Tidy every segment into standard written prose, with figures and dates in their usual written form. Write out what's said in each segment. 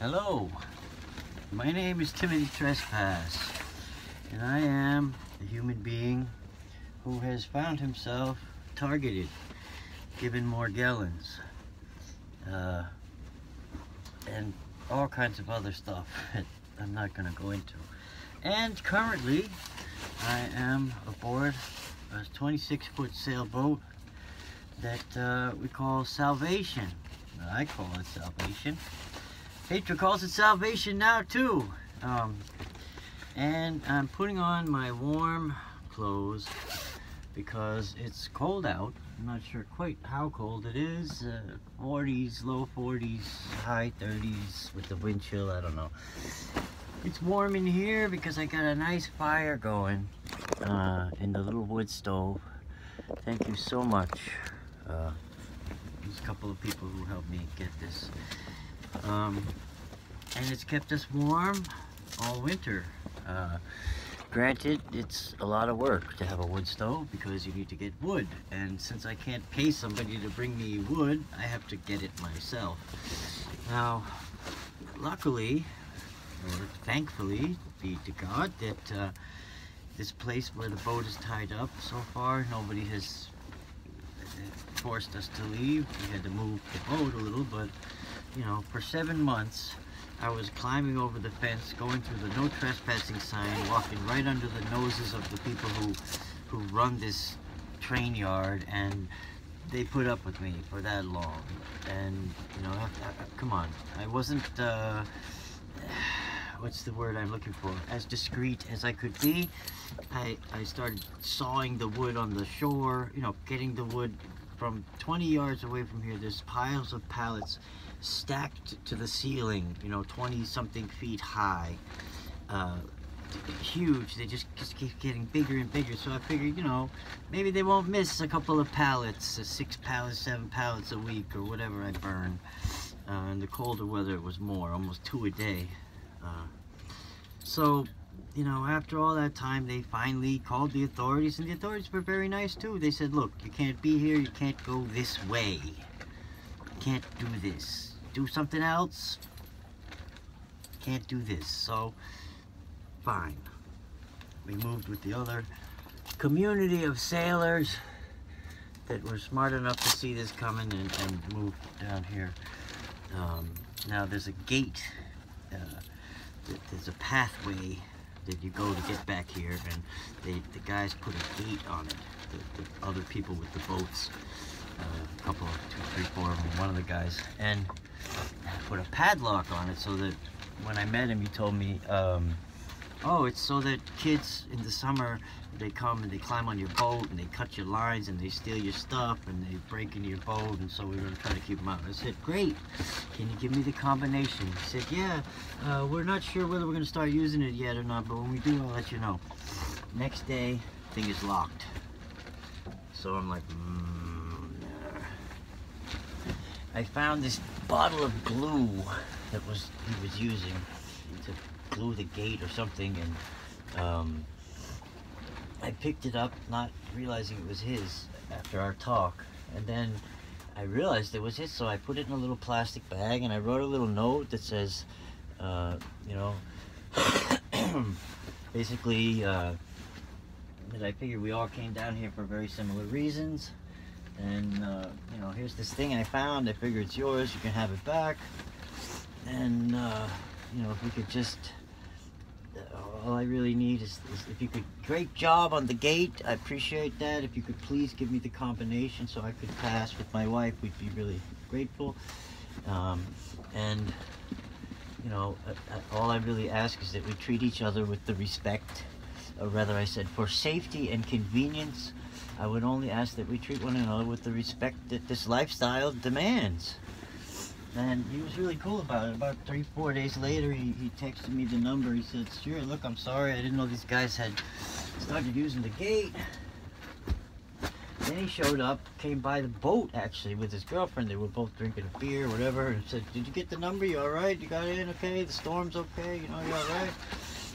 Hello, my name is Timothytrespas, and I am a human being who has found himself targeted, given Morgellons, and all kinds of other stuff that I'm not going to go into. And currently, I am aboard a 26-foot sailboat that we call Salvation. I call it Salvation. Petra calls it Salvation now too. And I'm putting on my warm clothes because it's cold out. I'm not sure quite how cold it is. 40s, low 40s, high 30s with the wind chill, I don't know. It's warm in here because I got a nice fire going in the little wood stove. Thank you so much. There's a couple of people who helped me get this. And it's kept us warm all winter. Granted, it's a lot of work to have a wood stove because you need to get wood, and since I can't pay somebody to bring me wood, I have to get it myself. Now, luckily, or thankfully, be to God, that this place where the boat is tied up, so far nobody has forced us to leave. We had to move the boat a little, but you know, for 7 months I was climbing over the fence, going through the no trespassing sign, walking right under the noses of the people who run this train yard, and they put up with me for that long. And you know, come on, I wasn't what's the word I'm looking for, as discreet as I could be. I started sawing the wood on the shore, you know, getting the wood from 20 yards away from here. There's piles of pallets stacked to the ceiling, you know, 20-something feet high. Huge. They just keep getting bigger and bigger. So I figured, you know, maybe they won't miss a couple of pallets, 6 pallets, 7 pallets a week, or whatever I burn. In the colder weather, it was more, almost 2 a day. So, you know, after all that time, they finally called the authorities, and the authorities were very nice too. They said, look, you can't be here, you can't go this way. You can't do this. Do something else. Can't do this. So, fine. We moved with the other community of sailors that were smart enough to see this coming and moved down here. Now there's a gate. There's a pathway that you go to get back here, and the guys put a gate on it. The other people with the boats, a couple of 2, 3, 4 of them, one of the guys, and put a padlock on it so that when I met him, he told me, oh, it's so that kids in the summer, they come and they climb on your boat and they cut your lines and they steal your stuff and they break into your boat, and so we're going to try to keep them out. I said, great, can you give me the combination? He said, yeah, we're not sure whether we're going to start using it yet or not, but when we do, I'll let you know. Next day, thing is locked. So I'm like, I found this bottle of glue that he was using to glue the gate or something, and I picked it up, not realizing it was his after our talk, and then I realized it was his, so I put it in a little plastic bag and I wrote a little note that says, you know, basically that I figured we all came down here for very similar reasons, and you know, here's this thing I found, I figure it's yours, you can have it back, and you know, if we could just, all I really need is if you could, great job on the gate, I appreciate that. If you could please give me the combination so I could pass with my wife, we'd be really grateful. And you know, all I really ask is that we treat each other with the respect, or rather I said, for safety and convenience, I would only ask that we treat one another with the respect that this lifestyle demands. And he was really cool about it. About 3, 4 days later, he texted me the number. He said, sure, look, I'm sorry, I didn't know these guys had started using the gate. Then he showed up, came by the boat, actually, with his girlfriend. They were both drinking a beer, whatever, and said, did you get the number? You all right? You got in okay? The storm's okay? You know, you all right?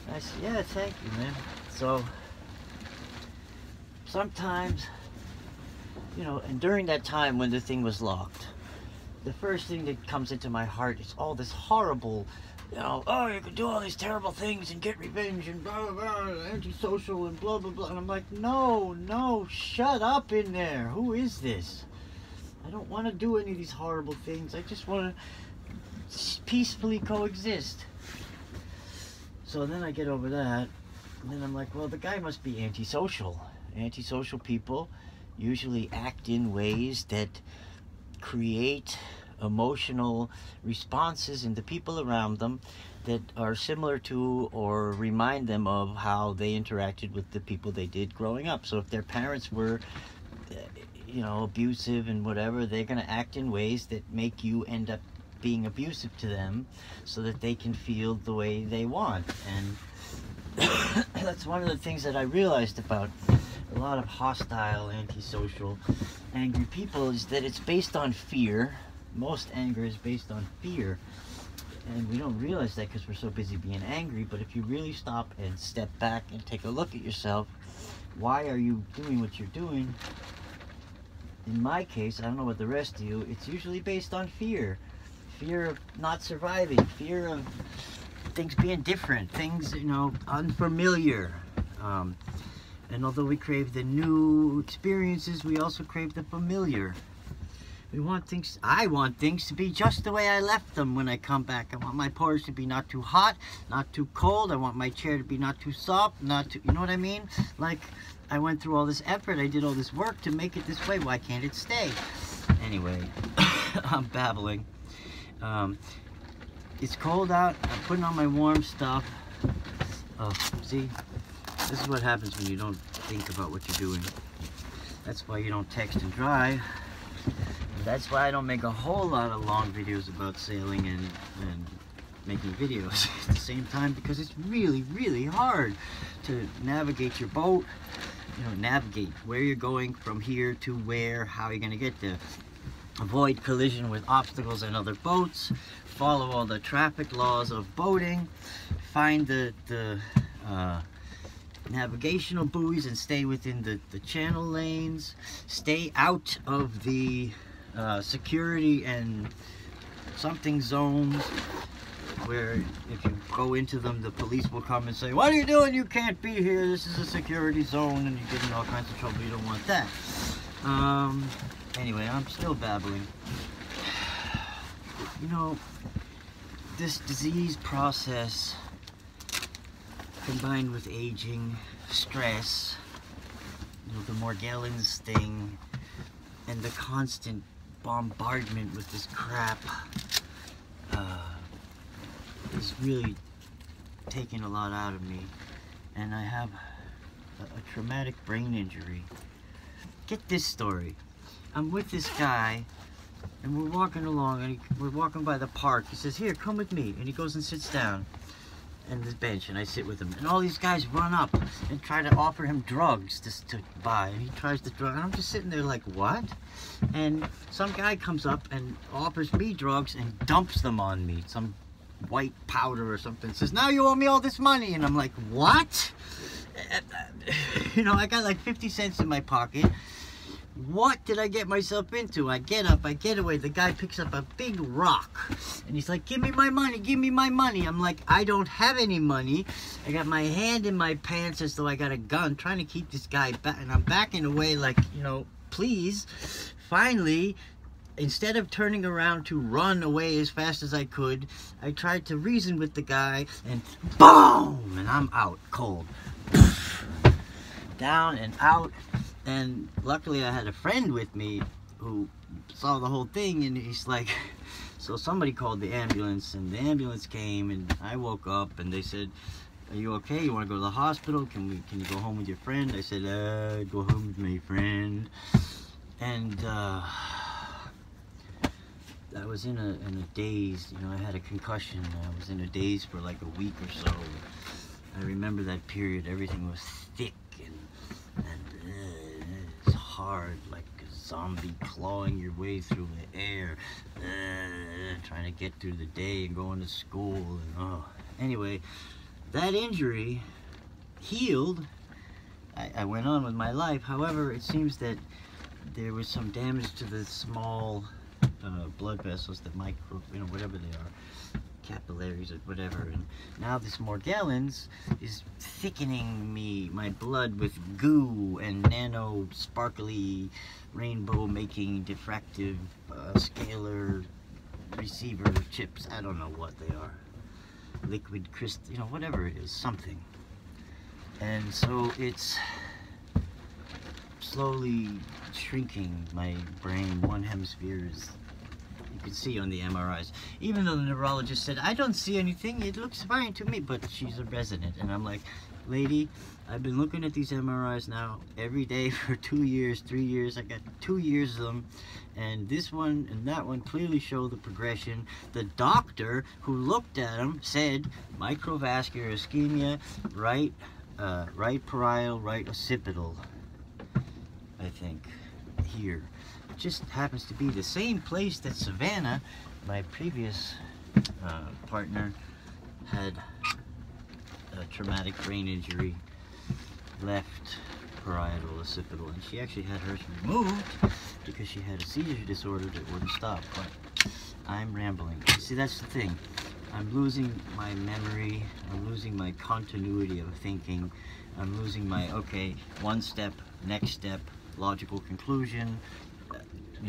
And I said, yeah, thank you, man. So, sometimes, you know, and during that time when the thing was locked, the first thing that comes into my heart is all this horrible, you know, oh, you can do all these terrible things and get revenge and blah, blah, blah, antisocial and blah, blah, blah. And I'm like, no, shut up in there. Who is this? I don't want to do any of these horrible things. I just want to peacefully coexist. So then I get over that, and then I'm like, well, the guy must be antisocial. Antisocial people usually act in ways that create emotional responses in the people around them that are similar to or remind them of how they interacted with the people they did growing up. So if their parents were, you know, abusive and whatever, they're going to act in ways that make you end up being abusive to them so that they can feel the way they want. And that's one of the things that I realized about a lot of hostile, antisocial, angry people is that it's based on fear. Most anger is based on fear, and we don't realize that because we're so busy being angry. But if you really stop and step back and take a look at yourself, why are you doing what you're doing? In my case, I don't know about the rest of you, it's usually based on fear. Fear of not surviving, fear of things being different, things, you know, unfamiliar. And although we crave the new experiences, we also crave the familiar. We want things, I want things to be just the way I left them when I come back. I want my porridge to be not too hot, not too cold. I want my chair to be not too soft, not too, you know what I mean? Like, I went through all this effort, I did all this work to make it this way. Why can't it stay? Anyway, I'm babbling. It's cold out. I'm putting on my warm stuff. Oh, see? This is what happens when you don't think about what you're doing. That's why you don't text and drive. That's why I don't make a whole lot of long videos about sailing and making videos at the same time, because it's really, really hard to navigate your boat. You know, navigate where you're going from here to where, how you're going to get there. Avoid collision with obstacles and other boats. Follow all the traffic laws of boating. Find the navigational buoys and stay within the channel lanes. Stay out of the security and something zones where if you go into them, the police will come and say, what are you doing? You can't be here. This is a security zone, and you get in all kinds of trouble. You don't want that. Anyway, I'm still babbling. You know, this disease process combined with aging, stress, you know, the Morgellons thing, and the constant bombardment with this crap is really taking a lot out of me. And I have a traumatic brain injury. Get this story. I'm with this guy, and we're walking along, and we're walking by the park. He says, here, come with me. And he goes and sits down on this bench, and I sit with him. And all these guys run up and try to offer him drugs to buy. And he tries the drug, and I'm just sitting there like, what? And some guy comes up and offers me drugs and dumps them on me. Some white powder or something. Says, now you owe me all this money. And I'm like, what? You know, I got like 50 cents in my pocket. What did I get myself into? I get up, I get away. The guy picks up a big rock, and he's like, give me my money, give me my money. I'm like, I don't have any money. I got my hand in my pants as though I got a gun, trying to keep this guy back, and I'm backing away like, you know, please. Finally, instead of turning around to run away as fast as I could, I tried to reason with the guy, and boom, and I'm out, cold. Down and out. And luckily I had a friend with me who saw the whole thing, and he's like, so somebody called the ambulance, and the ambulance came, and I woke up, and they said, are you okay? You want to go to the hospital? Can you go home with your friend? I said, go home with my friend. And I was in a daze, you know, I had a concussion. I was in a daze for like a week or so. I remember that period. Everything was thick and it's hard, like a zombie clawing your way through the air, trying to get through the day and going to school. And anyway, that injury healed. I went on with my life. However, it seems that there was some damage to the small blood vessels, the micro, whatever they are, capillaries or whatever. And now this Morgellons is thickening my blood with goo and nano sparkly rainbow making diffractive scalar receiver chips. I don't know what they are. Liquid crystal, whatever it is, something. And so it's slowly shrinking my brain. One hemisphere is, you can see on the MRIs. Even though the neurologist said, I don't see anything, it looks fine to me, but she's a resident. And I'm like, lady, I've been looking at these MRIs now every day for 2 years, 3 years. I got 2 years of them, and this one and that one clearly show the progression. The doctor who looked at them said microvascular ischemia, right parietal, right occipital, I think, here. It just happens to be the same place that Savannah, my previous partner, had a traumatic brain injury, left parietal occipital, and she actually had hers removed because she had a seizure disorder that wouldn't stop. But I'm rambling. You see, that's the thing. I'm losing my memory, I'm losing my continuity of thinking, I'm losing my, okay, one step, next step, logical conclusion.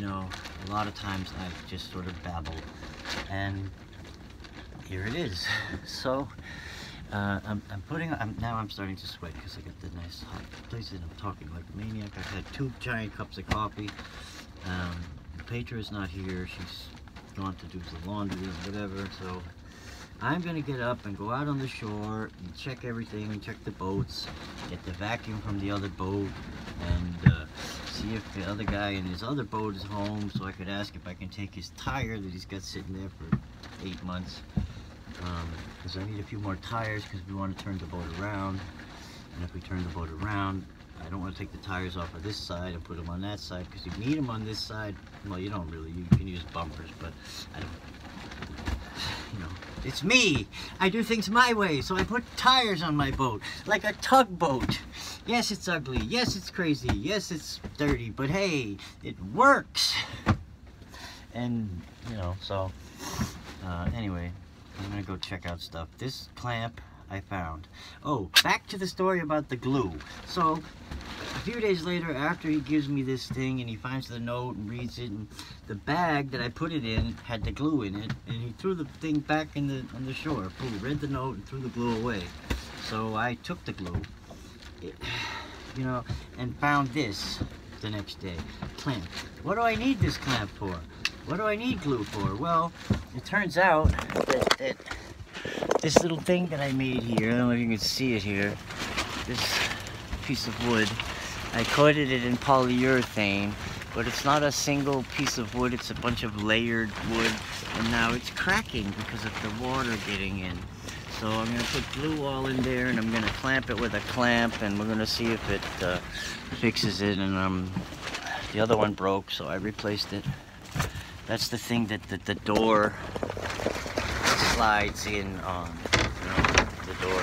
A lot of times I just sort of babble, and here it is. So now I'm starting to sweat because I got the nice hot place and I'm talking like a maniac. I've had 2 giant cups of coffee. Petra's not here. She's gone to do the laundry and whatever. So I'm gonna get up and go out on the shore and check everything, check the boats, get the vacuum from the other boat, and see if the other guy in his other boat is home, so I could ask if I can take his tire that he's got sitting there for 8 months. Because I need a few more tires because we want to turn the boat around, and if we turn the boat around, I don't want to take the tires off of this side and put them on that side, because you need them on this side. Well, you don't really, you can use bumpers, but I don't, it's me. I do things my way, so I put tires on my boat, like a tugboat. Yes, it's ugly, yes, it's crazy, yes, it's dirty, but hey, it works. And, so, anyway, I'm gonna go check out stuff. This clamp I found. Oh, back to the story about the glue. So, a few days later, after he gives me this thing and he finds the note and reads it, and the bag that I put it in had the glue in it, and he threw the thing back on the shore. Boom, read the note and threw the glue away. So I took the glue, and found this the next day. Clamp. What do I need this clamp for? What do I need glue for? Well, it turns out that this little thing that I made here, I don't know if you can see it here, this piece of wood, I coated it in polyurethane, but it's not a single piece of wood, it's a bunch of layered wood, and now it's cracking because of the water getting in. So I'm going to put glue all in there, and I'm going to clamp it with a clamp, and we're going to see if it fixes it. And the other one broke, so I replaced it. That's the thing that the door slides in on. The door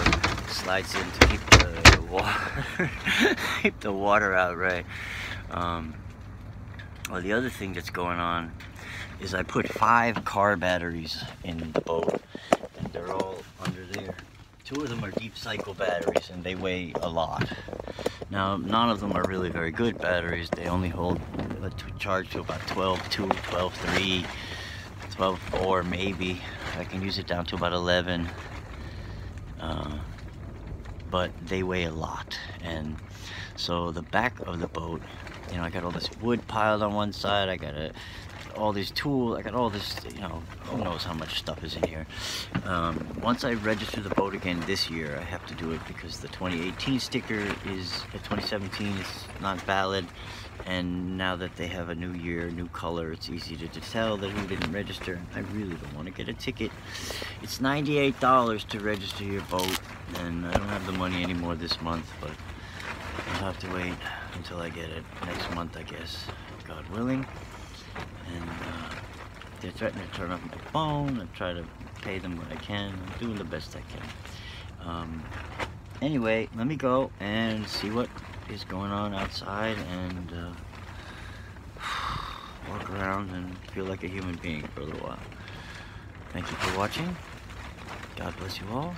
slides in to keep the water keep the water out, right? Well, the other thing that's going on is I put 5 car batteries in the boat, and they're all under there. 2 of them are deep cycle batteries, and they weigh a lot. Now, none of them are really very good batteries. They only hold a charge to about 12.2, 12.3, 12.4 maybe. I can use it down to about 11. But they weigh a lot, and so the back of the boat, I got all this wood piled on one side, I got all these tools, I got all this, who knows how much stuff is in here. Once I register the boat again this year, I have to do it because the 2018 sticker is, the 2017 is not valid, and now that they have a new year, new color, it's easy to tell that who didn't register. I really don't want to get a ticket. It's $98 to register your boat, and I don't have the money anymore this month, but I'll have to wait until I get it next month, I guess, God willing. And they're threatening to turn off my phone and try to pay them what I can. I'm doing the best I can. Anyway, let me go and see what is going on outside, and walk around and feel like a human being for a little while. Thank you for watching. God bless you all.